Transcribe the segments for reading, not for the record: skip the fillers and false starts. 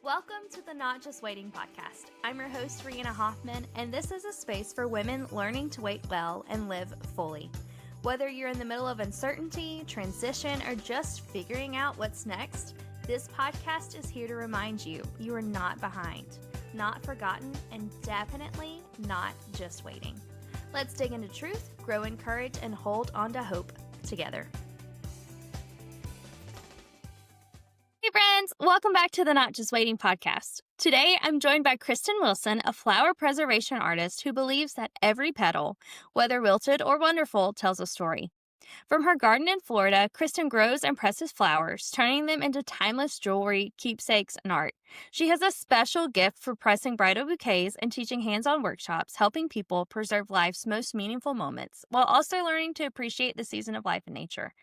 Welcome to the Not Just Waiting podcast. I'm your host, Reanna Hoffman, and this is a space for women learning to wait well and live fully. Whether you're in the middle of uncertainty, transition, or just figuring out what's next, this podcast is here to remind you you are not behind, not forgotten, and definitely not just waiting. Let's dig into truth, grow in courage, and hold on to hope together. Hey friends, welcome back to the Not Just Waiting podcast. Today, I'm joined by Kristin Wilson, a flower preservation artist who believes that every petal, whether wilted or wonderful, tells a story. From her garden in Florida, Kristin grows and presses flowers, turning them into timeless jewelry, keepsakes, and art. She has a special gift for pressing bridal bouquets and teaching hands-on workshops, helping people preserve life's most meaningful moments, while also learning to appreciate the season of life in nature.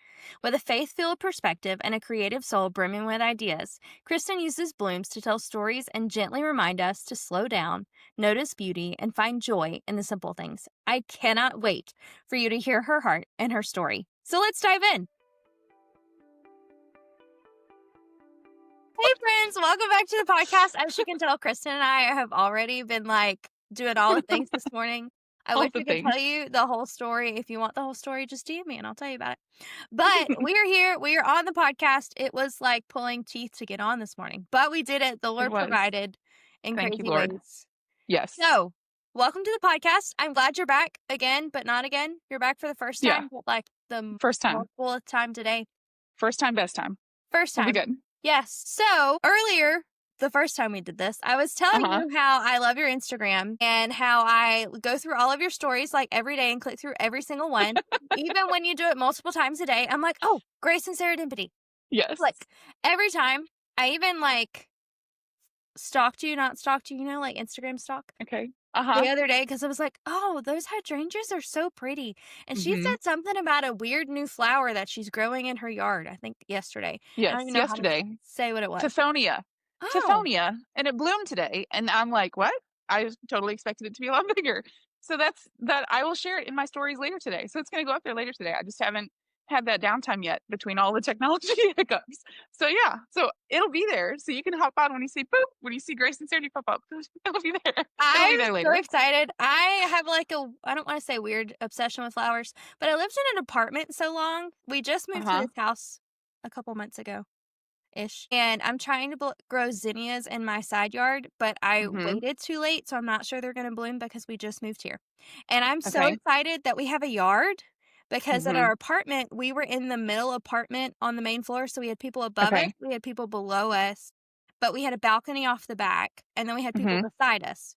With a faith-filled perspective and a creative soul brimming with ideas, Kristin uses blooms to tell stories and gently remind us to slow down, notice beauty, and find joy in the simple things. I cannot wait for you to hear her heart and her story. So let's dive in. Hey friends, welcome back to the podcast. As you can tell, Kristin and I have already been doing all the things this morning. I wish I could tell you the whole story. If you want the whole story, just DM me and I'll tell you about it. But we are here. We are on the podcast. It was like pulling teeth to get on this morning, but we did it. The Lord provided in crazy ways. Yes. So, welcome to the podcast. I'm glad you're back again, but not again. You're back for the first time, like the first time. Multiple time today. First time, best time. First time. Will be good. Yes. So earlier, the first time we did this, I was telling you how I love your Instagram and how I go through all of your stories like every day and click through every single one. Even when you do it multiple times a day, I'm like, oh, Grace and Serendipity. Yes. Like every time. I even stalked you, not stalked you, like Instagram stalk. Okay. The other day, because I was like, oh, those hydrangeas are so pretty. And she said something about a weird new flower that she's growing in her yard, I think yesterday. Yes, I don't even know yesterday. how to say what it was. Tithonia. Oh. Tithonia. And it bloomed today. And I'm like, what? I totally expected it to be a lot bigger. So that I will share it in my stories later today. So it's going to go up there later today. I just haven't had that downtime yet between all the technology hiccups. So yeah, so it'll be there. So you can hop on when you see boop, when you see Grace and Serendipity pop up. It'll be there. I'm so excited. I have I don't want to say weird obsession with flowers, but I lived in an apartment so long. We just moved to this house a couple months ago ish. And I'm trying to grow zinnias in my side yard, but I waited too late. So I'm not sure they're going to bloom because we just moved here. And I'm so excited that we have a yard. Because at our apartment, we were in the middle apartment on the main floor. So we had people above us, we had people below us, but we had a balcony off the back, and then we had people beside us.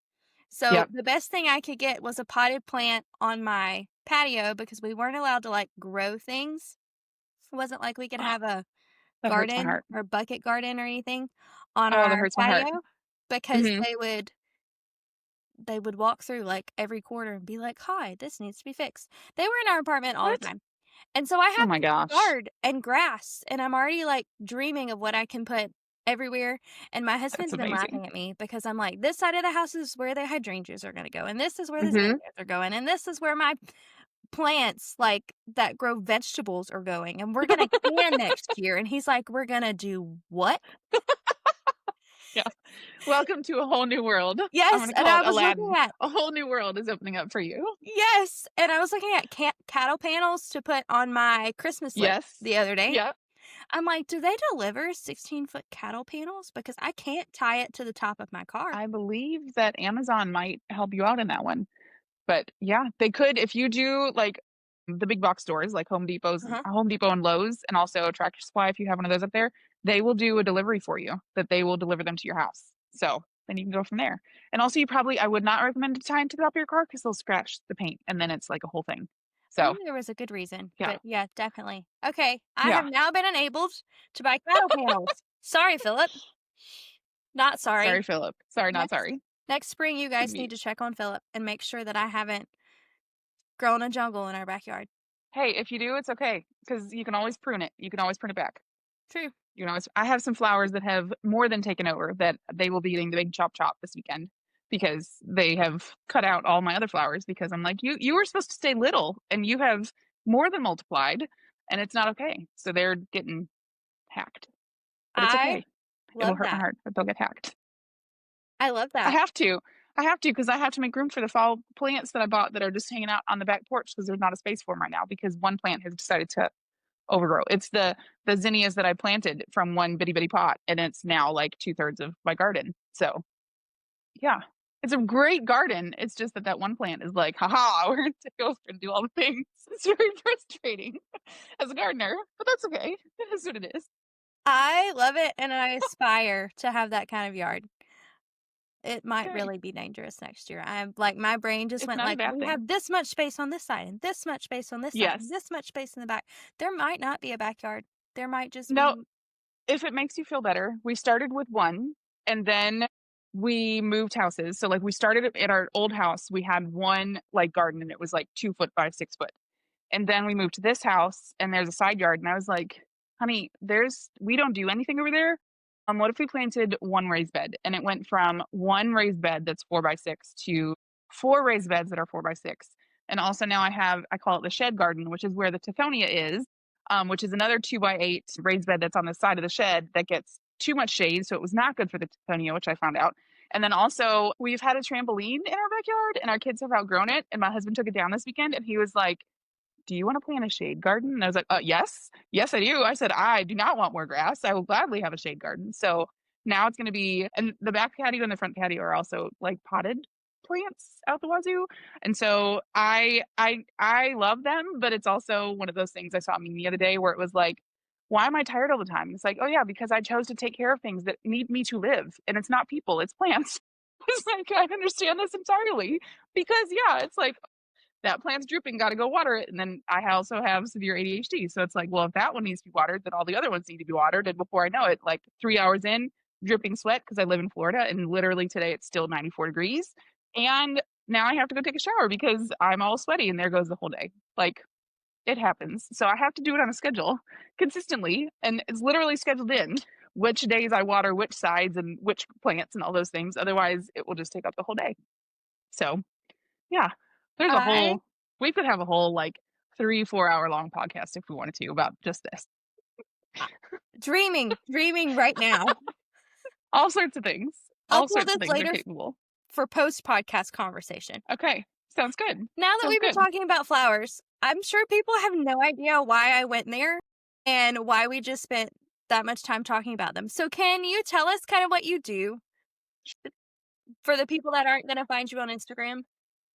So the best thing I could get was a potted plant on my patio because we weren't allowed to grow things. It wasn't like we could have a garden or bucket garden or anything on our patio because they would walk through every quarter and be like, hi, this needs to be fixed. They were in our apartment all the time. And so I have a yard and grass, and I'm already dreaming of what I can put everywhere. And my husband's been laughing at me because I'm like, this side of the house is where the hydrangeas are going to go. And this is where the zinnias are going. And this is where my plants that grow vegetables are going. And we're going to can next year. And he's like, we're going to do what? Yeah. Welcome to a whole new world. Yes, and I was looking at a whole new world is opening up for you. Yes, and I was looking at cattle panels to put on my Christmas list the other day. Yeah. I'm like, do they deliver 16-foot cattle panels? Because I can't tie it to the top of my car. I believe that Amazon might help you out in that one. But yeah, they could if you do the big box stores like Home Depot and Lowe's, and also Tractor Supply if you have one of those up there. They will do a delivery for you, that they will deliver them to your house. So then you can go from there. And also I would not recommend tying to the top of your car because they'll scratch the paint and then it's like a whole thing. So there was a good reason. Yeah. But yeah, definitely. Okay. I have now been enabled to buy cattle panels. Sorry, Philip. Not sorry. Sorry, Philip. Sorry, not sorry. Next spring, you guys need to check on Philip and make sure that I haven't grown a jungle in our backyard. Hey, if you do, it's okay because you can always prune it. You can always prune it back. True. I have some flowers that have more than taken over that they will be getting the big chop this weekend because they have cut out all my other flowers because I'm like, you were supposed to stay little and you have more than multiplied and it's not okay. So they're getting hacked. But it's okay. It'll Love hurt my that. heart that they'll get hacked. I love I that. have to. I have to because I have to make room for the fall plants that I bought that are just hanging out on the back porch because there's not a space for them right now because one plant has decided to overgrow. It's the zinnias that I planted from one bitty bitty pot, and it's now like 2/3 of my garden. So yeah, it's a great garden. It's just that one plant is like, haha, we're gonna take over and do all the things. It's very frustrating as a gardener, but that's okay. It is what it is. I love it, and I aspire to have that kind of yard. It might Okay, really be dangerous next year. I'm like, my brain just it's went not a like, bad we thing. have this much space on this side and this much space on this side and Yes. this much space in the back. There might not be a backyard. There might just No, be. if it makes you feel better, we started with one and then we moved houses. So like we started at our old house, we had one like garden and it was like 2 foot by 6 foot. And then we moved to this house and there's a side yard. And I was like, honey, we don't do anything over there. What if we planted one raised bed? And it went from one raised bed that's 4 by 6 to four raised beds that are 4 by 6. And also now I call it the shed garden, which is where the Tithonia is, which is another 2 by 8 raised bed that's on the side of the shed that gets too much shade. So it was not good for the Tithonia, which I found out. And then also we've had a trampoline in our backyard and our kids have outgrown it. And my husband took it down this weekend and he was like, do you want to plant a shade garden? And I was like, yes, yes, I do. I said, I do not want more grass. I will gladly have a shade garden. So now it's going to be, and the back patio and the front patio are also like potted plants out the wazoo. And so I love them, but it's also one of those things I saw a meme the other day where it was like, why am I tired all the time? It's like, oh yeah, because I chose to take care of things that need me to live. And it's not people, it's plants. It's like, I understand this entirely because yeah, it's like, that plant's drooping, got to go water it. And then I also have severe ADHD. So it's like, well, if that one needs to be watered, then all the other ones need to be watered. And before I know it, like 3 hours in, dripping sweat because I live in Florida. And literally today it's still 94 degrees. And now I have to go take a shower because I'm all sweaty and there goes the whole day. Like it happens. So I have to do it on a schedule consistently. And it's literally scheduled in which days I water which sides and which plants and all those things. Otherwise, it will just take up the whole day. So yeah, there's a I whole we could have a whole, like, 3-4 hour long podcast if we wanted to about just this. dreaming right now. All sorts of things. I'll All pull sorts of this things are later capable. for post podcast conversation. Okay, sounds good. Now that Sounds we've been good. talking about flowers, I'm sure people have no idea why I went there and why we just spent that much time talking about them. So can you tell us kind of what you do for the people that aren't going to find you on Instagram?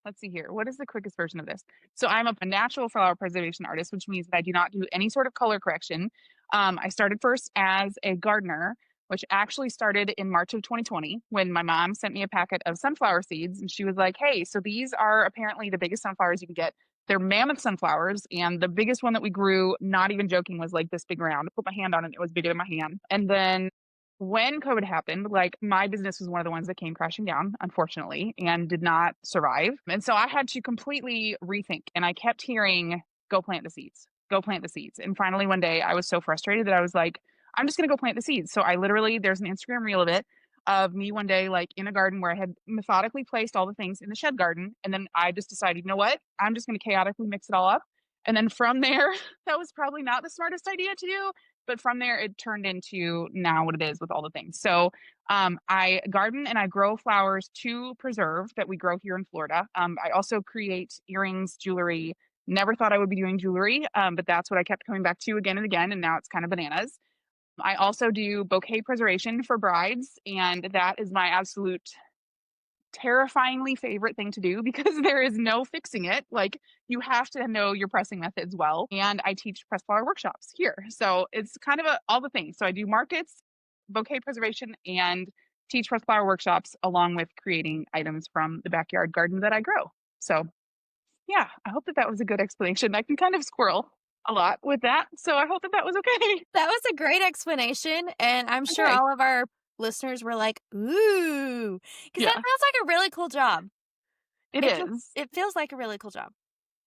Let's see here. What is the quickest version of this? So I'm a natural flower preservation artist, which means that I do not do any sort of color correction. I started first as a gardener, which actually started in March of 2020 when my mom sent me a packet of sunflower seeds. And she was like, hey, so these are apparently the biggest sunflowers you can get. They're mammoth sunflowers. And the biggest one that we grew, not even joking, was like this big round. I put my hand on it. It was bigger than my hand. And then when COVID happened, like my business was one of the ones that came crashing down, unfortunately, and did not survive. And so I had to completely rethink. And I kept hearing, go plant the seeds, go plant the seeds. And finally, one day I was so frustrated that I was like, I'm just going to go plant the seeds. So I literally, there's an Instagram reel of it, of me one day, like in a garden where I had methodically placed all the things in the shed garden. And then I just decided, you know what? I'm just going to chaotically mix it all up. And then from there, that was probably not the smartest idea to do. But from there, it turned into now what it is with all the things. So I garden and I grow flowers to preserve that we grow here in Florida. I also create earrings, jewelry. Never thought I would be doing jewelry, but that's what I kept coming back to again and again. And now it's kind of bananas. I also do bouquet preservation for brides. And that is my absolute terrifyingly favorite thing to do because there is no fixing it. Like you have to know your pressing methods well. And I teach press flower workshops here. So it's kind of all the things. So I do markets, bouquet preservation, and teach press flower workshops along with creating items from the backyard garden that I grow. So yeah, I hope that that was a good explanation. I can kind of squirrel a lot with that. So I hope that that was okay. That was a great explanation. And I'm sure Okay. all of our listeners were like, ooh, because that Yeah, sounds like a really cool job. it is. It feels like a really cool job.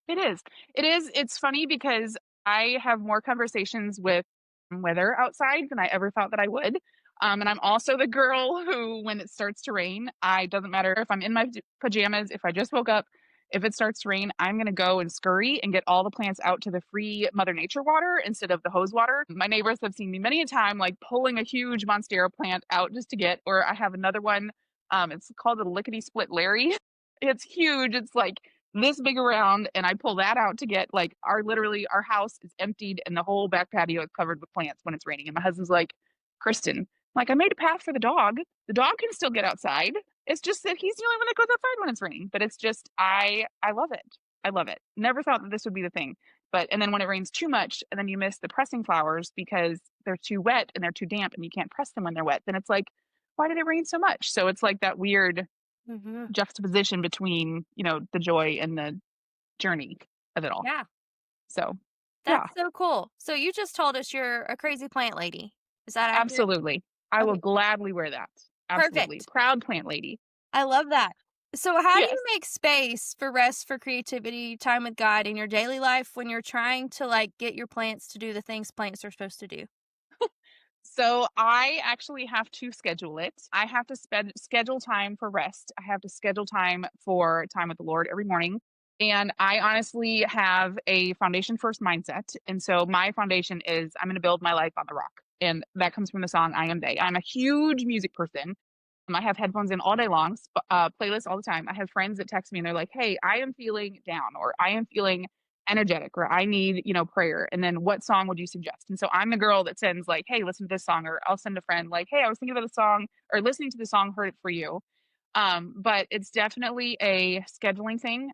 It is. It is. It's funny because I have more conversations with weather outside than I ever thought that I would. And I'm also the girl who, when it starts to rain, I doesn't matter if I'm in my pajamas, if I just woke up, if it starts to rain, I'm going to go and scurry and get all the plants out to the free Mother Nature water instead of the hose water. My neighbors have seen me many a time, like pulling a huge Monstera plant out just to get, or I have another one. It's called the Lickety Split Larry. It's huge. It's like this big around, and I pull that out to get like literally our house is emptied and the whole back patio is covered with plants when it's raining. And my husband's like, Kristin, like I made a path for the dog. The dog can still get outside. It's just that he's the only one that goes outside when it's raining. But it's just I love it. I love it. Never thought that this would be the thing. But and then when it rains too much and then you miss the pressing flowers because they're too wet and they're too damp and you can't press them when they're wet, then it's like, why did it rain so much? So it's like that weird juxtaposition between, the joy and the journey of it all. Yeah. So yeah. That's so cool. So you just told us you're a crazy plant lady. Is that accurate? Absolutely. I will Okay. gladly wear that. Absolutely. Perfect. Proud plant lady. I love that. So how do Yes. you make space for rest, for creativity, time with God in your daily life when you're trying to like get your plants to do the things plants are supposed to do? So I actually have to schedule it. I have to schedule time for rest. I have to schedule time for time with the Lord every morning. And I honestly have a foundation first mindset. And so my foundation is I'm going to build my life on the rock. And that comes from the song I Am They. I'm a huge music person. I have headphones in all day long, playlists all the time. I have friends that text me and they're like, hey, I am feeling down or I am feeling energetic or I need, prayer. And then what song would you suggest? And so I'm the girl that sends like, hey, listen to this song, or I'll send a friend like, hey, I was thinking about the song or listening to the song, heard it for you. But it's definitely a scheduling thing.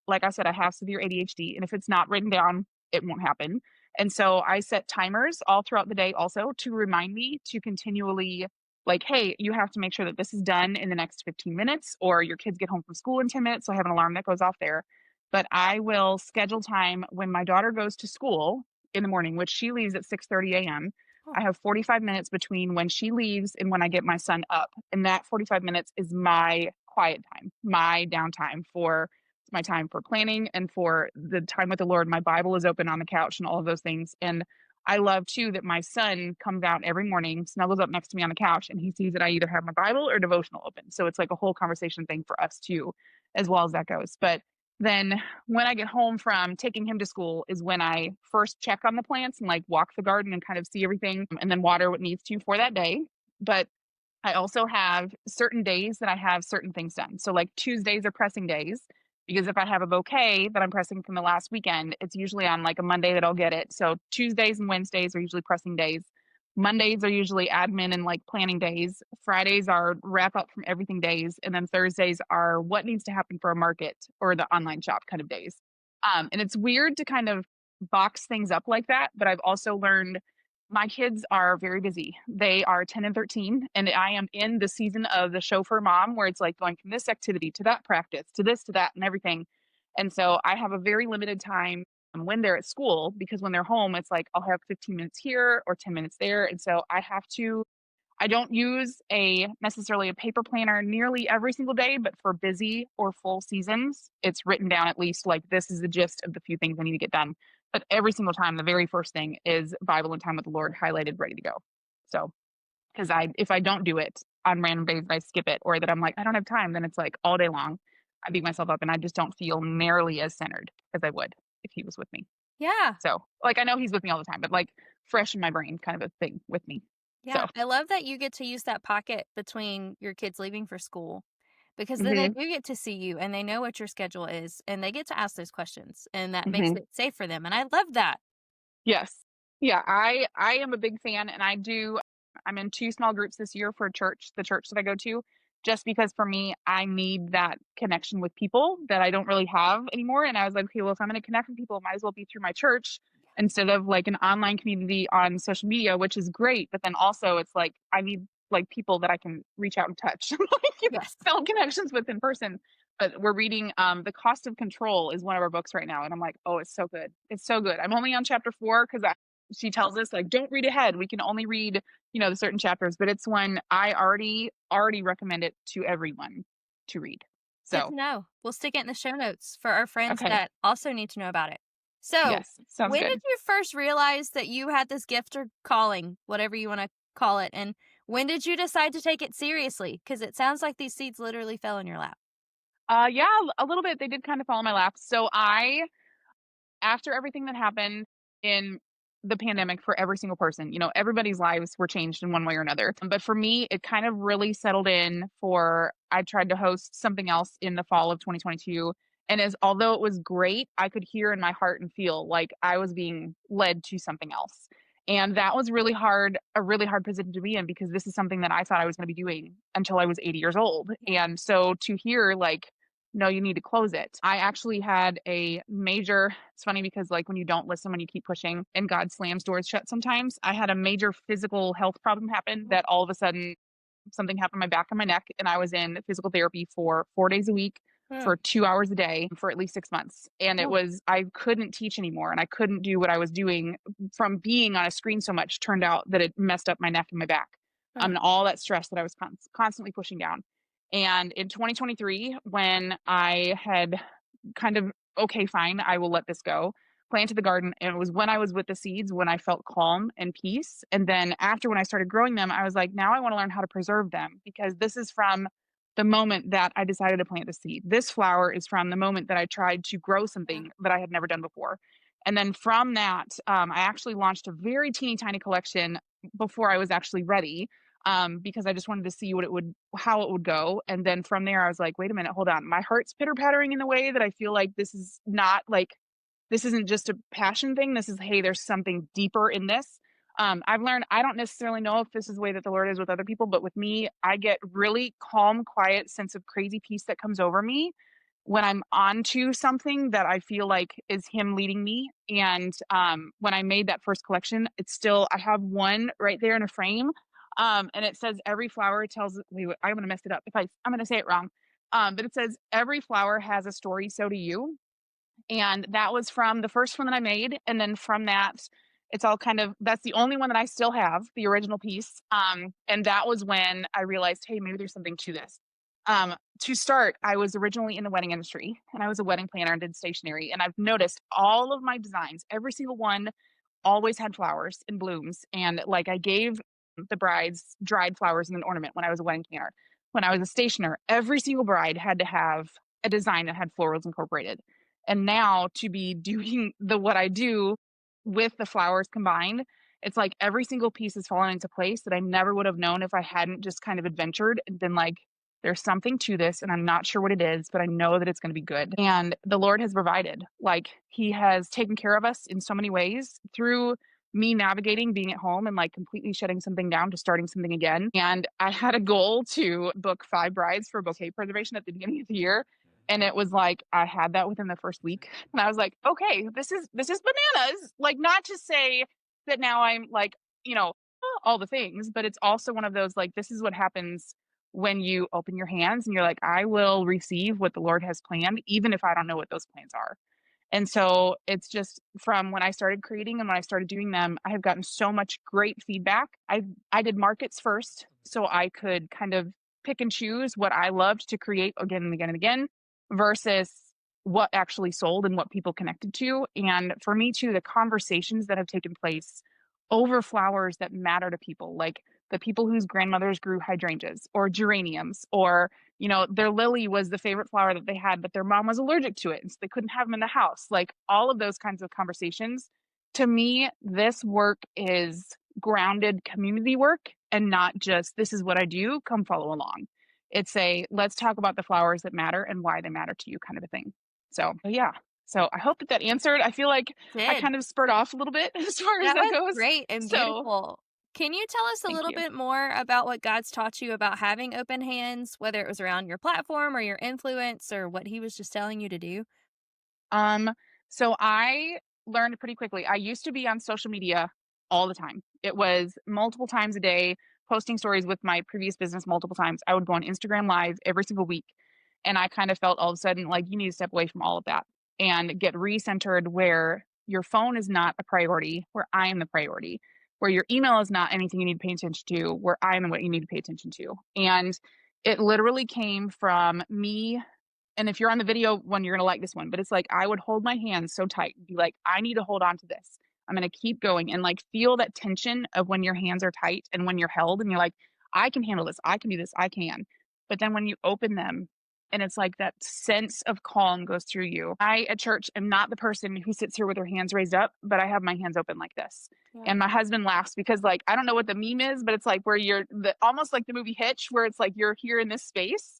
Like I said, I have severe ADHD, and if it's not written down, it won't happen. And so I set timers all throughout the day also to remind me to continually like, hey, you have to make sure that this is done in the next 15 minutes, or your kids get home from school in 10 minutes. So I have an alarm that goes off there. But I will schedule time when my daughter goes to school in the morning, which she leaves at 6:30 a.m. Oh. I have 45 minutes between when she leaves and when I get my son up. And that 45 minutes is my quiet time, my downtime for my time for planning and for the time with the Lord. My Bible is open on the couch and all of those things. And I love too that my son comes out every morning, snuggles up next to me on the couch, and he sees that I either have my Bible or devotional open. So it's like a whole conversation thing for us too, as well as that goes. But then when I get home from taking him to school is when I first check on the plants and like walk the garden and kind of see everything and then water what needs to for that day. But I also have certain days that I have certain things done. So like Tuesdays are pressing days because if I have a bouquet that I'm pressing from the last weekend, it's usually on like a Monday that I'll get it. So Tuesdays and Wednesdays are usually pressing days. Mondays are usually admin and like planning days. Fridays are wrap up from everything days. And then Thursdays are what needs to happen for a market or the online shop kind of days. And it's weird to kind of box things up like that. But I've also learned my kids are very busy. They are 10 and 13, and I am in the season of the chauffeur mom where it's like going from this activity to that practice to this to that and everything. And so I have a very limited time when they're at school because when they're home, it's like I'll have 15 minutes here or 10 minutes there. And so I don't use necessarily a paper planner nearly every single day, but for busy or full seasons, it's written down at least like this is the gist of the few things I need to get done. But every single time, the very first thing is Bible and time with the Lord highlighted, ready to go. So, because if I don't do it on random days, I skip it, or that I'm like, I don't have time, then it's like all day long. I beat myself up and I just don't feel nearly as centered as I would if he was with me. Yeah. So, like, I know he's with me all the time, but like fresh in my brain kind of a thing with me. Yeah. So, I love that you get to use that pocket between your kids leaving for school because then they hmm do get to see you and they know what your schedule is and they get to ask those questions and that makes hmm it safe for them. And I love that. yes. Yeah, I am a big fan and I'm in two small groups this year for the church that I go to, just because for me, I need that connection with people that I don't really have anymore. And I was like, okay, well, if I'm going to connect with people, it might as well be through my church instead of like an online community on social media, which is great. But then also it's like, I need like people that I can reach out and touch, like, Yes. build connections with in person. But we're reading The Cost of Control is one of our books right now. And I'm like, oh, it's so good. It's so good. I'm only on chapter 4 because she tells us like, don't read ahead. We can only read the certain chapters, but it's one I already recommend it to everyone to read. Good to So, know. We'll stick it in the show notes for our friends okay. that also need to know about it. So, Yes, sounds when good. did you first realize that you had this gift or calling, whatever you want to call it? And when did you decide to take it seriously? Because it sounds like these seeds literally fell in your lap. Yeah, a little bit. They did kind of fall in my lap. So after everything that happened in the pandemic for every single person, everybody's lives were changed in one way or another. But for me, it kind of really settled in for I tried to host something else in the fall of 2022. And although it was great, I could hear in my heart and feel like I was being led to something else. And that was a really hard position to be in because this is something that I thought I was going to be doing until I was 80 years old. Yeah. And so to hear like no, you need to close it. I actually had it's funny because like when you don't listen, when you keep pushing and God slams doors shut sometimes, I had a major physical health problem happen that all of a sudden something happened in my back and my neck. And I was in physical therapy for 4 days a week Mm. for 2 hours a day for at least 6 months. And Oh. I couldn't teach anymore and I couldn't do what I was doing from being on a screen so much. Turned out that it messed up my neck and my back. Mm. And all that stress that I was constantly pushing down. And in 2023, when I had kind of, okay, fine, I will let this go, planted the garden. And it was when I was with the seeds when I felt calm and peace. And then after when I started growing them, I was like, now I want to learn how to preserve them because this is from the moment that I decided to plant the seed. This flower is from the moment that I tried to grow Yeah. something that I had never done before. And then from that, I actually launched a very teeny tiny collection before I was actually ready because I just wanted to see how it would go. And then from there, I was like, wait a minute, hold on. My heart's pitter pattering in a way that I feel like this isn't just a passion thing. This is, hey, there's something deeper in this. I've learned I don't necessarily know if this is the way that the Lord is with other people, but with me, I get really calm, quiet sense of crazy peace that comes over me when I'm onto something that I feel like is Him leading me. And when I made that first collection, I have one right there in a frame. And it says every flower tells, wait, I'm going to mess it up. I'm going to say it wrong. But it says every flower has a story. So do you. And that was from the first one that I made. And then from that, that's the only one that I still have, the original piece. And that was when I realized, hey, maybe there's something to this. To start, I was originally in the wedding industry and I was a wedding planner and did stationery. And I've noticed all of my designs, every single one always had flowers and blooms. And like I gave the brides dried flowers in an ornament when I was a wedding planner. When I was a stationer, every single bride had to have a design that had florals incorporated. And now to be doing what I do with the flowers combined, it's like every single piece is fallen into place that I never would have known if I hadn't just kind of adventured and been like, there's something to this and I'm not sure what it is, but I know that it's going to be good. And the Lord has provided. Like He has taken care of us in so many ways through me navigating being at home and like completely shutting something down to starting something again. And I had a goal to book 5 brides for bouquet preservation at the beginning of the year. And it was like I had that within the first week. And I was like, okay, this is bananas. Like not to say that now I'm like, all the things, but it's also one of those like this is what happens when you open your hands and you're like, I will receive what the Lord has planned, even if I don't know what those plans are. And so it's just from when I started creating and when I started doing them, I have gotten so much great feedback. I did markets first so I could kind of pick and choose what I loved to create again and again and again versus what actually sold and what people connected to. And for me too, the conversations that have taken place over flowers that matter to people, like the people whose grandmothers grew hydrangeas or geraniums or their lily was the favorite flower that they had, but their mom was allergic to it. And so they couldn't have them in the house. Like all of those kinds of conversations. To me, this work is grounded community work and not just this is what I do, come follow along. It's let's talk about the flowers that matter and why they matter to you kind of a thing. So, yeah. So I hope that answered. I feel like I Did. kind of spurred off a little bit as far as That that was goes. great and So beautiful. Can you tell us a thank little you. bit more about what God's taught you about having open hands, whether it was around your platform or your influence or what He was just telling you to do? Um, so I learned pretty quickly. I used to be on social media all the time. It was multiple times a day, posting stories with my previous business multiple times. I would go on Instagram Live every single week. And I kind of felt all of a sudden like you need to step away from all of that and get recentered where your phone is not a priority, where I am the priority, where your email is not anything you need to pay attention to, where I am what you need to pay attention to. And it literally came from me and if you're on the video one, you're gonna like this one, but it's like I would hold my hands so tight and be like, I need to hold on to this. I'm gonna keep going and like feel that tension of when your hands are tight and when you're held and you're like, I can handle this, I can do this, I can. But then when you open them and it's like that sense of calm goes through you. I, at church, am not the person who sits here with her hands raised up, but I have my hands open like this. Yeah. And my husband laughs because, like, I don't know what the meme is, but it's like where you're almost like the movie Hitch, where it's like you're here in this space.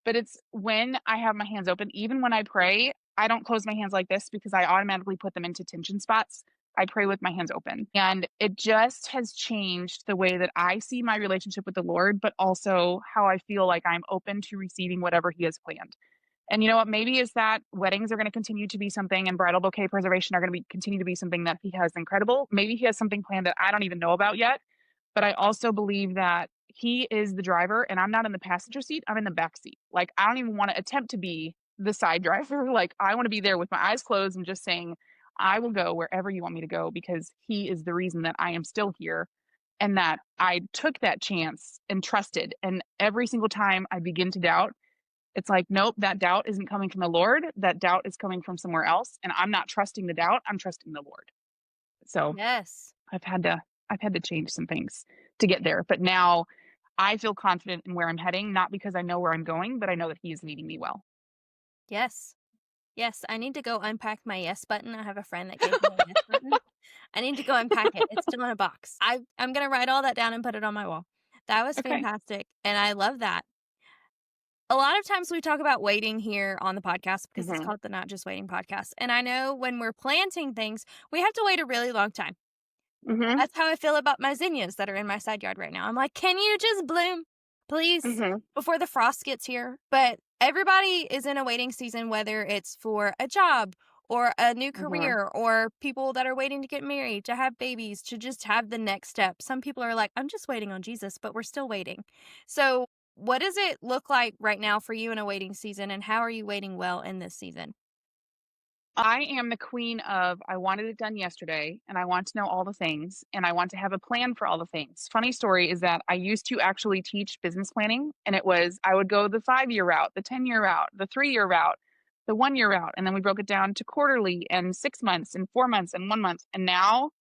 But it's when I have my hands open, even when I pray, I don't close my hands like this because I automatically put them into tension spots. I pray with my hands open. And it just has changed the way that I see my relationship with the Lord, but also how I feel like I'm open to receiving whatever He has planned. And you know what? Maybe is that weddings are going to continue to be something, and bridal bouquet preservation are going to continue to be something that He has incredible. Maybe He has something planned that I don't even know about yet. But I also believe that He is the driver and I'm not in the passenger seat. I'm in the back seat. Like, I don't even want to attempt to be the side driver. Like, I want to be there with my eyes closed and just saying, I will go wherever you want me to go because He is the reason that I am still here and that I took that chance and trusted. And every single time I begin to doubt, it's like, nope, that doubt isn't coming from the Lord. That doubt is coming from somewhere else. And I'm not trusting the doubt. I'm trusting the Lord. So Yes. I've had to I've had to change some things to get there. But now I feel confident in where I'm heading, not because I know where I'm going, but I know that He is leading me well. Yes. Yes. I need to go unpack my yes button. I have a friend that gave me a yes button. I need to go unpack it. It's still in a box. I'm gonna write all that down and put it on my wall. That was Okay. fantastic, and I love that. A lot of times we talk about waiting here on the podcast because it's Mhm. called the Not Just Waiting podcast. And I know when we're planting things, we have to wait a really long time. Mhm. That's how I feel about my zinnias that are in my side yard right now. I'm like, can you just bloom, please, Mhm. before the frost gets here? But everybody is in a waiting season, whether it's for a job or a new Mhm. career or people that are waiting to get married, to have babies, to just have the next step. Some people are like, I'm just waiting on Jesus, but we're still waiting. So, what does it look like right now for you in a waiting season, and how are you waiting well in this season? I am the queen of I wanted it done yesterday and I want to know all the things and I want to have a plan for all the things. Funny story is that I used to actually teach business planning and it was I would go the 5-year route, the 10-year route, the 3-year route, the 1-year route, and then we broke it down to quarterly and 6 months and 4 months and 1 month. And now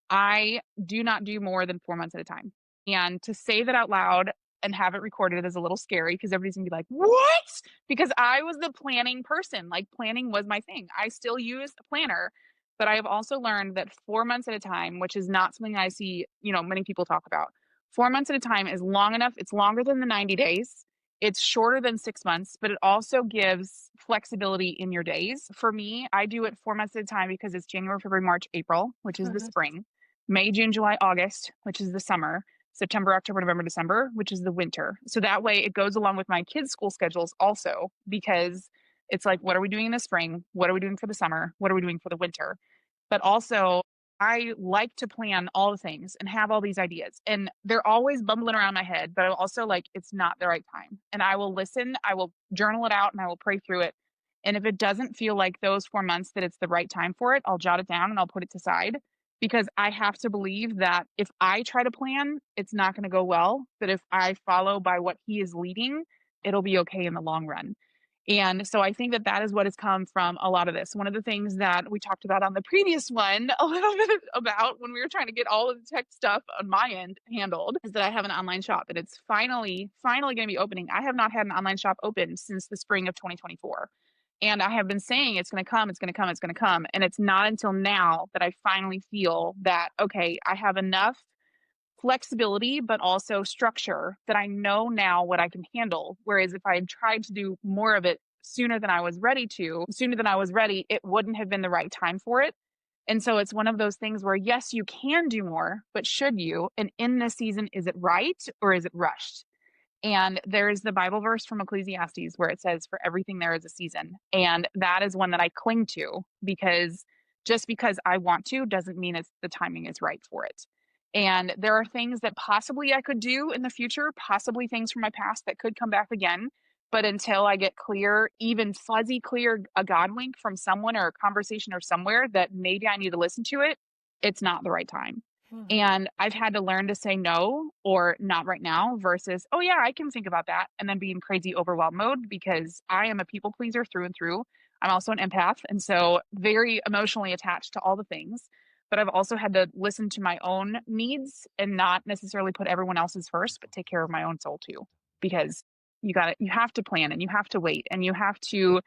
I do not do more than 4 months at a time. And to say that out loud and have it recorded is a little scary because everybody's gonna be like, "What?" Because I was the planning person. Like, planning was my thing. I still use a planner, but I have also learned that 4 months at a time, which is not something I see, many people talk about. 4 months at a time is long enough. It's longer than the 90 days. It's shorter than 6 months, but it also gives flexibility in your days. For me, I do it 4 months at a time because it's January, February, March, April, which is the Mhm. spring. May, June, July, August, which is the summer, September, October, November, December, which is the winter. So that way it goes along with my kids' school schedules also because it's like, what are we doing in the spring? What are we doing for the summer? What are we doing for the winter? But also, I like to plan all the things and have all these ideas. And they're always bumbling around my head, but I'm also like, it's not the right time. And I will listen, I will journal it out, and I will pray through it. And if it doesn't feel like those 4 months that it's the right time for it, I'll jot it down and I'll put it to side because I have to believe that if I try to plan, it's not going to go well. But if I follow by what He is leading, it'll be okay in the long run. And so I think that that is what has come from a lot of this. One of the things that we talked about on the previous one a little bit about when we were trying to get all of the tech stuff on my end handled is that I have an online shop and it's finally going to be opening. I have not had an online shop open since the spring of 2024. And I have been saying it's going to come, it's going to come, it's going to come. And it's not until now that I finally feel that, okay, I have enough flexibility, but also structure that I know now what I can handle. Whereas if I had tried to do more of it sooner than I was ready, it wouldn't have been the right time for it. And so it's one of those things where, yes, you can do more, but should you? And in this season, is it right or is it rushed? And there's the Bible verse from Ecclesiastes where it says, for everything there is a season. And that is one that I cling to because just because I want to doesn't mean the timing is right for it. And there are things that possibly I could do in the future, possibly things from my past that could come back again. But until I get clear, even fuzzy clear, a God wink from someone or a conversation or somewhere that maybe I need to listen to it, it's not the right time. Mhm. And I've had to learn to say no or not right now versus, oh, yeah, I can think about that. And then be in crazy overwhelm mode because I am a people pleaser through and through. I'm also an empath. And so very emotionally attached to all the things. But I've also had to listen to my own needs and not necessarily put everyone else's first, but take care of my own soul too. Because you have to plan, and you have to wait, and you have to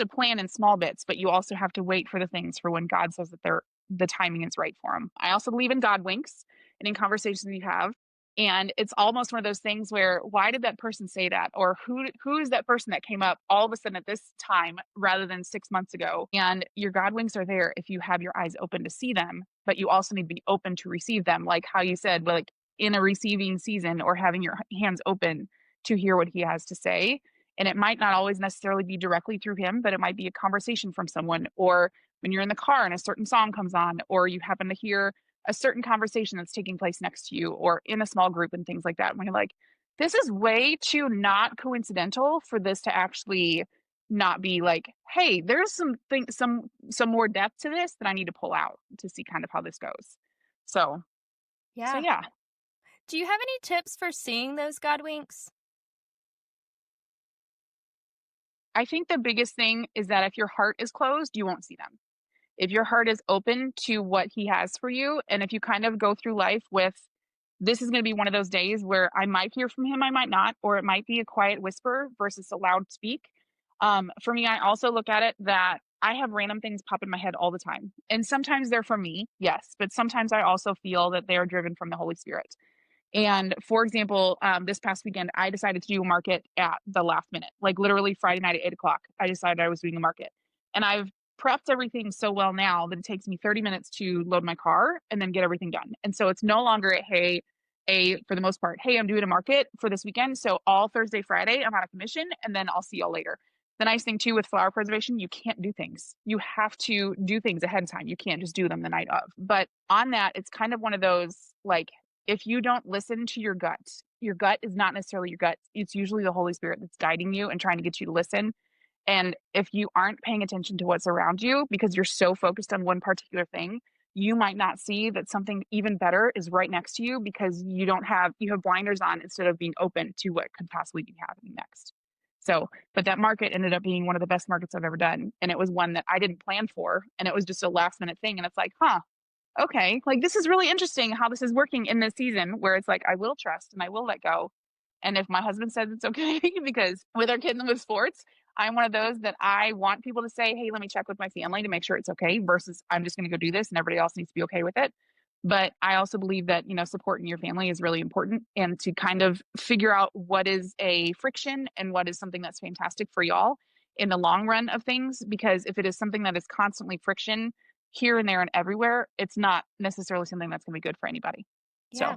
plan in small bits, but you also have to wait for the things for when God says that the timing is right for them. I also believe in God winks and in conversations you have. And it's almost one of those things where, why did that person say that? Or who is that person that came up all of a sudden at this time rather than 6 months ago? And your God winks are there if you have your eyes open to see them, but you also need to be open to receive them. Like how you said, like in a receiving season, or having your hands open to hear what he has to say. And it might not always necessarily be directly through him, but it might be a conversation from someone, or when you're in the car and a certain song comes on, or you happen to hear a certain conversation that's taking place next to you, or in a small group and things like that. When you're like, this is way too not coincidental for this to actually not be like, hey, there's some more depth to this that I need to pull out to see kind of how this goes. So yeah. Do you have any tips for seeing those God winks? I think the biggest thing is that if your heart is closed, you won't see them. If your heart is open to what he has for you, and if you kind of go through life with, this is going to be one of those days where I might hear from him, I might not, or it might be a quiet whisper versus a loud speak. For me, I also look at it that I have random things pop in my head all the time. And sometimes they're from me, yes, but sometimes I also feel that they are driven from the Holy Spirit. And for example, this past weekend, I decided to do a market at the last minute, like literally Friday night at 8 o'clock. I decided I was doing a market, and I've prepped everything so well now that it takes me 30 minutes to load my car and then get everything done. And so it's no longer for the most part, hey, I'm doing a market for this weekend. So all Thursday, Friday, I'm out of commission, and then I'll see y'all later. The nice thing too with flower preservation, you can't do things. You have to do things ahead of time. You can't just do them the night of. But on that, it's kind of one of those, like, if you don't listen to your gut is not necessarily your gut. It's usually the Holy Spirit that's guiding you and trying to get you to listen. And if you aren't paying attention to what's around you because you're so focused on one particular thing, you might not see that something even better is right next to you because you have blinders on instead of being open to what could possibly be happening next. So, but that market ended up being one of the best markets I've ever done. And it was one that I didn't plan for. And it was just a last minute thing. And it's like, okay, like this is really interesting how this is working in this season where it's like, I will trust and I will let go. And if my husband says it's okay, because with our kids and with sports, I'm one of those that I want people to say, hey, let me check with my family to make sure it's okay versus I'm just going to go do this and everybody else needs to be okay with it. But I also believe that, supporting your family is really important, and to kind of figure out what is a friction and what is something that's fantastic for y'all in the long run of things. Because if it is something that is constantly friction here and there and everywhere, it's not necessarily something that's going to be good for anybody. Yeah, So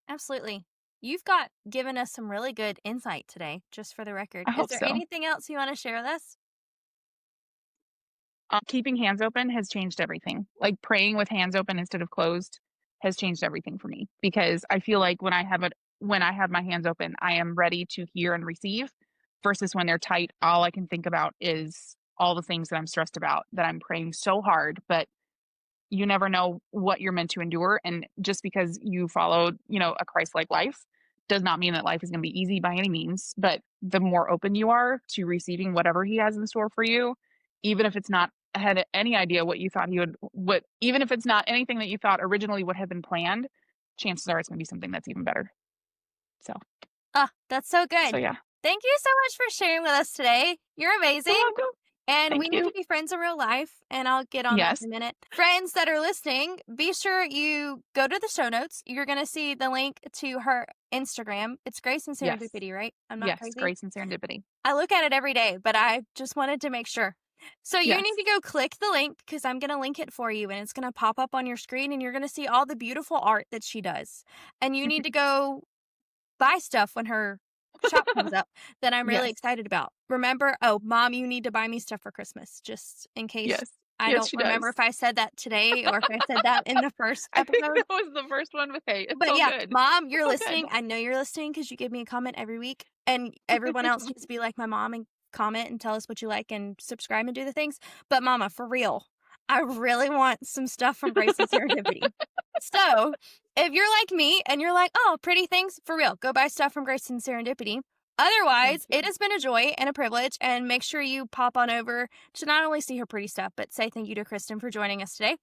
absolutely. You've given us some really good insight today, just for the record. I Is hope there so. anything else you want to share with us? Keeping hands open has changed everything. Like praying with hands open instead of closed has changed everything for me, because I feel like when I have my hands open, I am ready to hear and receive, versus when they're tight, all I can think about is all the things that I'm stressed about, that I'm praying so hard, but you never know what you're meant to endure. And just because you followed, a Christ-like life does not mean that life is going to be easy by any means. But the more open you are to receiving whatever he has in store for you, even if it's not had any idea what you thought even if it's not anything that you thought originally would have been planned, chances are it's going to be something that's even better. So, That's so good. yeah. Thank you so much for sharing with us today. You're amazing. You're welcome. And Thank we need you. to be friends in real life, and I'll get on that Yes. in a minute. Friends that are listening, be sure you go to the show notes. You're going to see the link to her Instagram. It's Grace and Serendipity, right? I'm not crazy? Grace and Serendipity. I look at it every day, but I just wanted to make sure. So you Yes. need to go click the link, because I'm going to link it for you, and it's going to pop up on your screen, and you're going to see all the beautiful art that she does. And you need to go buy stuff when her shop comes up that I'm really excited about. Remember, Mom, you need to buy me stuff for Christmas, just in case. Yes. I don't remember if I said that today or if I said that in the first episode. I think that was the first one with hey. It's but so yeah, good. Mom, you're so listening. Good. I know you're listening because you give me a comment every week, and everyone else needs to be like my mom and comment and tell us what you like and subscribe and do the things. But Mama, for real, I really want some stuff from Grace and Serendipity. So if you're like me and you're like, oh, pretty things, for real, go buy stuff from Grace and Serendipity. Otherwise, it has been a joy and a privilege, and make sure you pop on over to not only see her pretty stuff, but say thank you to Kristin for joining us today.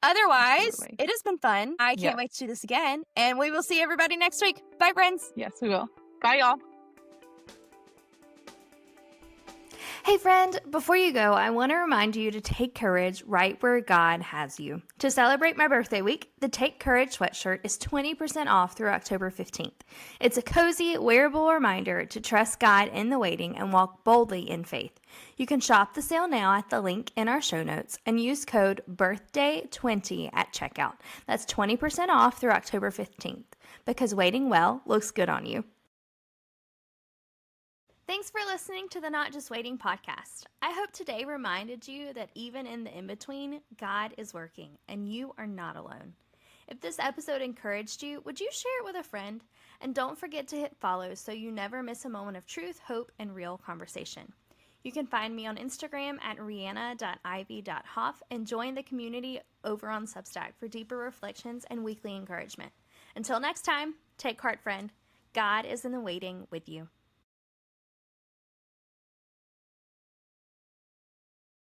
Otherwise, Absolutely. it has been fun. I can't wait to do this again, and we will see everybody next week. Bye, friends. Yes, we will. Bye, y'all. Hey friend, before you go, I want to remind you to take courage right where God has you. To celebrate my birthday week, the Take Courage sweatshirt is 20% off through October 15th. It's a cozy, wearable reminder to trust God in the waiting and walk boldly in faith. You can shop the sale now at the link in our show notes and use code BIRTHDAY20 at checkout. That's 20% off through October 15th, because waiting well looks good on you. Thanks for listening to the Not Just Waiting podcast. I hope today reminded you that even in the in-between, God is working and you are not alone. If this episode encouraged you, would you share it with a friend? And don't forget to hit follow so you never miss a moment of truth, hope, and real conversation. You can find me on Instagram at reanna.ivy.hoff and join the community over on Substack for deeper reflections and weekly encouragement. Until next time, take heart, friend. God is in the waiting with you.